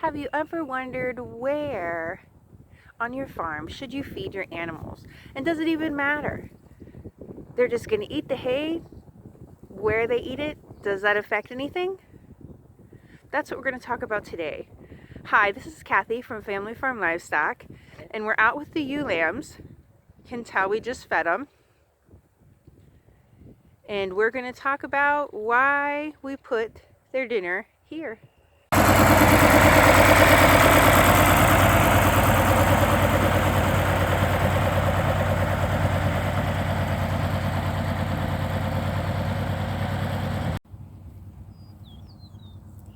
Have you ever wondered where on your farm should you feed your animals? And does it even matter? They're just going to eat the hay. Where they eat it, does that affect anything? That's what we're going to talk about today. Hi, this is Kathy from Family Farm Livestock, and we're out with the ewe lambs. You can tell we just fed them. And we're going to talk about why we put their dinner here.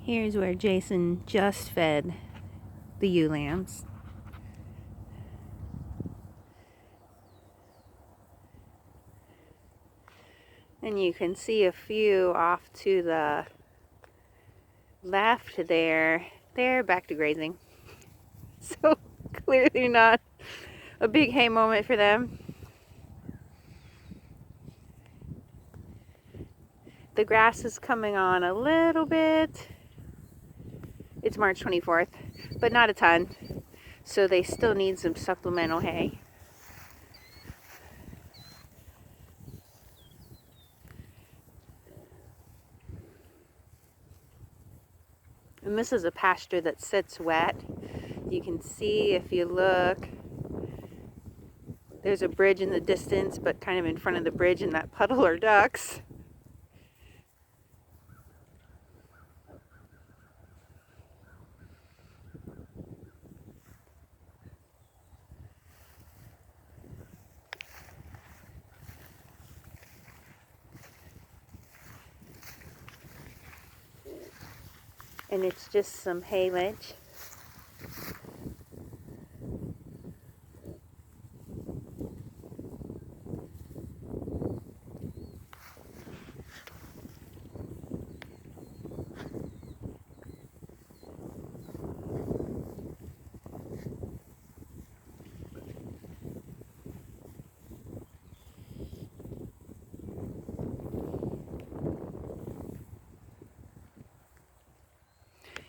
Here's where Jason just fed the ewe lambs. And you can see a few off to the left there. They're back to grazing. So clearly not a big hay moment for them. The grass is coming on a little bit. It's March 24th, but not a ton. So they still need some supplemental hay. And this is a pasture that sits wet. You can see if you look, there's a bridge in the distance, but kind of in front of the bridge in that puddle are ducks. And it's just some haylage.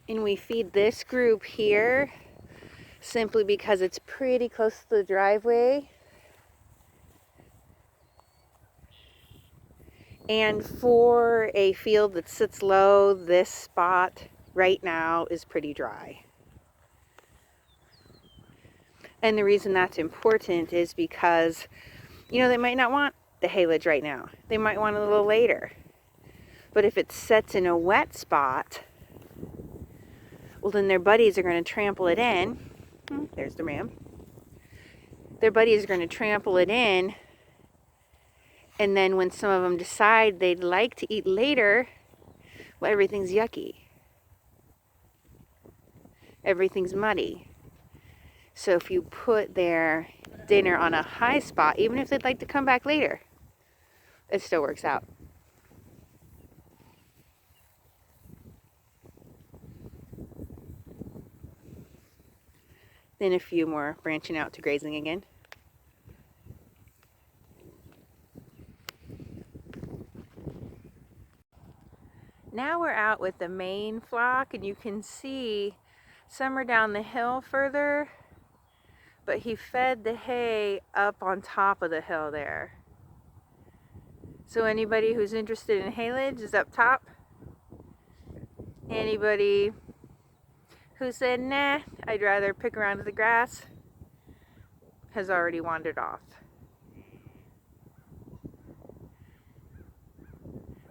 And we feed this group here simply because it's pretty close to the driveway. And for a field that sits low, this spot right now is pretty dry. And the reason that's important is because, they might not want the haylage right now. They might want it a little later. But if it sets in a wet spot, well, then their buddies are going to trample it in. There's the ram. Their buddies are going to trample it in. And then when some of them decide they'd like to eat later, well, everything's yucky. Everything's muddy. So if you put their dinner on a high spot, even if they'd like to come back later, it still works out. Then a few more branching out to grazing again. Now we're out with the main flock, and you can see some are down the hill further, but he fed the hay up on top of the hill there. So anybody who's interested in haylage is up top. Anybody who said, nah, I'd rather pick around the grass, has already wandered off.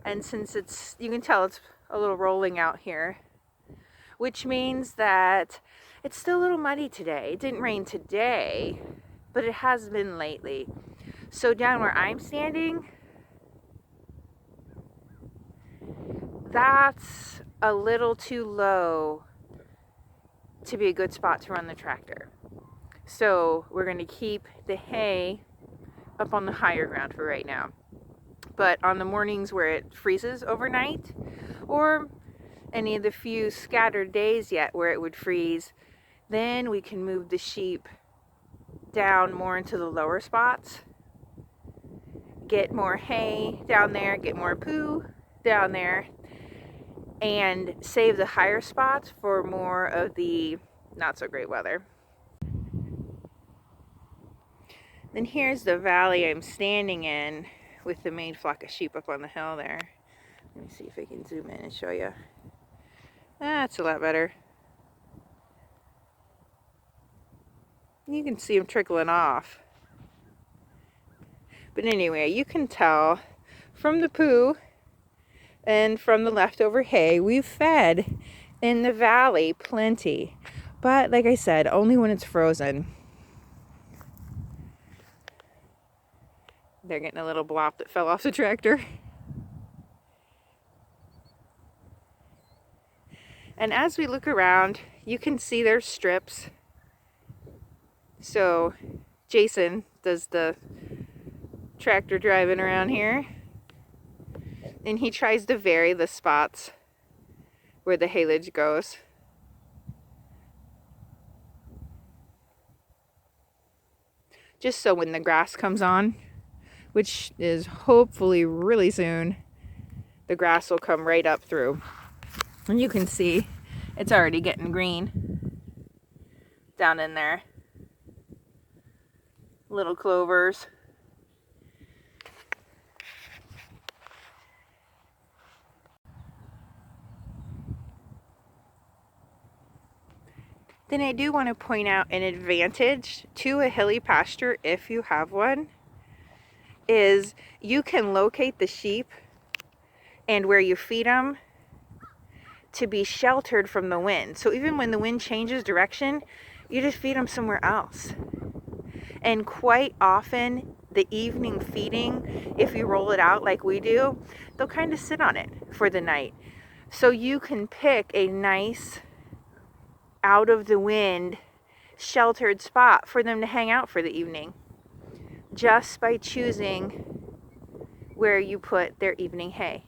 And since you can tell it's a little rolling out here, which means that it's still a little muddy today. It didn't rain today, but it has been lately. So down where I'm standing, that's a little too low to be a good spot to run the tractor. So we're going to keep the hay up on the higher ground for right now. But on the mornings where it freezes overnight, or any of the few scattered days yet where it would freeze, then we can move the sheep down more into the lower spots, get more hay down there, get more poo down there, and save the higher spots for more of the not so great weather. Then here's the valley I'm standing in with the main flock of sheep up on the hill there. Let me see if I can zoom in and show you. That's a lot better. You can see them trickling off. But anyway, you can tell from the poo and from the leftover hay, we've fed in the valley plenty. But like I said, only when it's frozen. They're getting a little blop that fell off the tractor. And as we look around, you can see there's strips. So Jason does the tractor driving around here, and he tries to vary the spots where the haylage goes. Just so when the grass comes on, which is hopefully really soon, the grass will come right up through. And you can see it's already getting green down in there. Little clovers. Then I do want to point out an advantage to a hilly pasture, if you have one, is you can locate the sheep and where you feed them to be sheltered from the wind. So even when the wind changes direction, you just feed them somewhere else. And quite often, the evening feeding, if you roll it out like we do, they'll kind of sit on it for the night. So you can pick a nice, out of the wind, sheltered spot for them to hang out for the evening, just by choosing where you put their evening hay.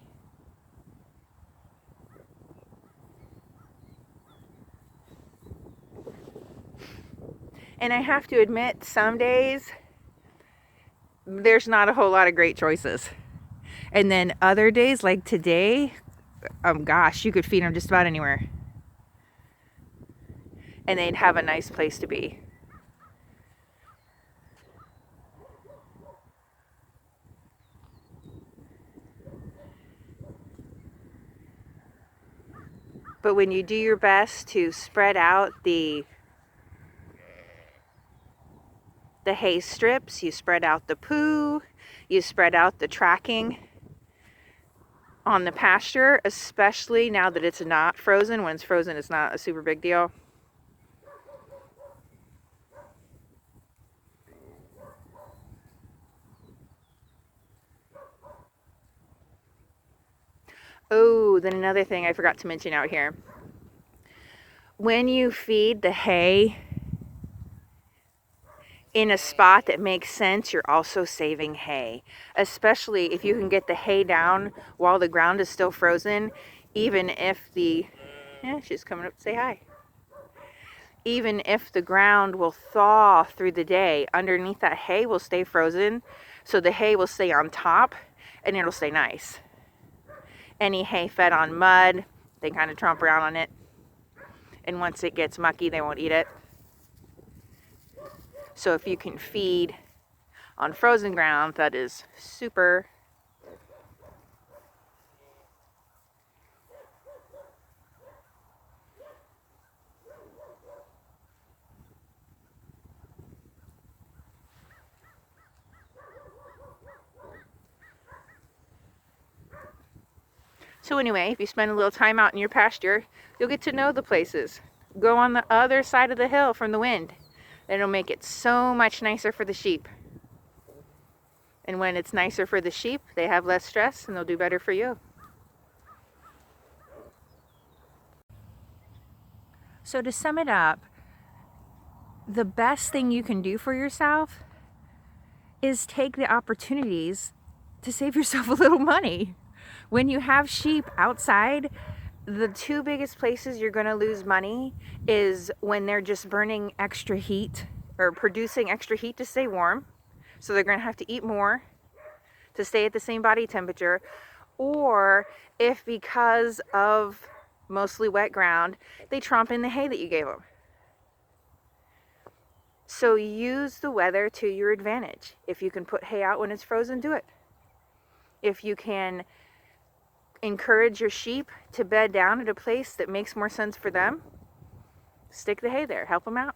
And I have to admit, some days there's not a whole lot of great choices. And then other days, like today, gosh, you could feed them just about anywhere. And they'd have a nice place to be. But when you do your best to spread out the hay strips, you spread out the poo, you spread out the tracking on the pasture, especially now that it's not frozen. When it's frozen, it's not a super big deal. Oh, then another thing I forgot to mention out here. When you feed the hay in a spot that makes sense, you're also saving hay. Especially if you can get the hay down while the ground is still frozen, even if she's coming up to say hi. Even if the ground will thaw through the day, underneath that hay will stay frozen, so the hay will stay on top and it'll stay nice. Any hay fed on mud, they kind of tromp around on it. And once it gets mucky, they won't eat it. So if you can feed on frozen ground, that is super. So anyway, if you spend a little time out in your pasture, you'll get to know the places. Go on the other side of the hill from the wind. It'll make it so much nicer for the sheep. And when it's nicer for the sheep, they have less stress and they'll do better for you. So to sum it up, the best thing you can do for yourself is take the opportunities to save yourself a little money. When you have sheep outside, the two biggest places you're going to lose money is when they're just burning extra heat or producing extra heat to stay warm. So they're going to have to eat more to stay at the same body temperature, Or if because of mostly wet ground, they tromp in the hay that you gave them. So use the weather to your advantage. If you can put hay out when it's frozen, do it. If you can encourage your sheep to bed down at a place that makes more sense for them, stick the hay there, help them out.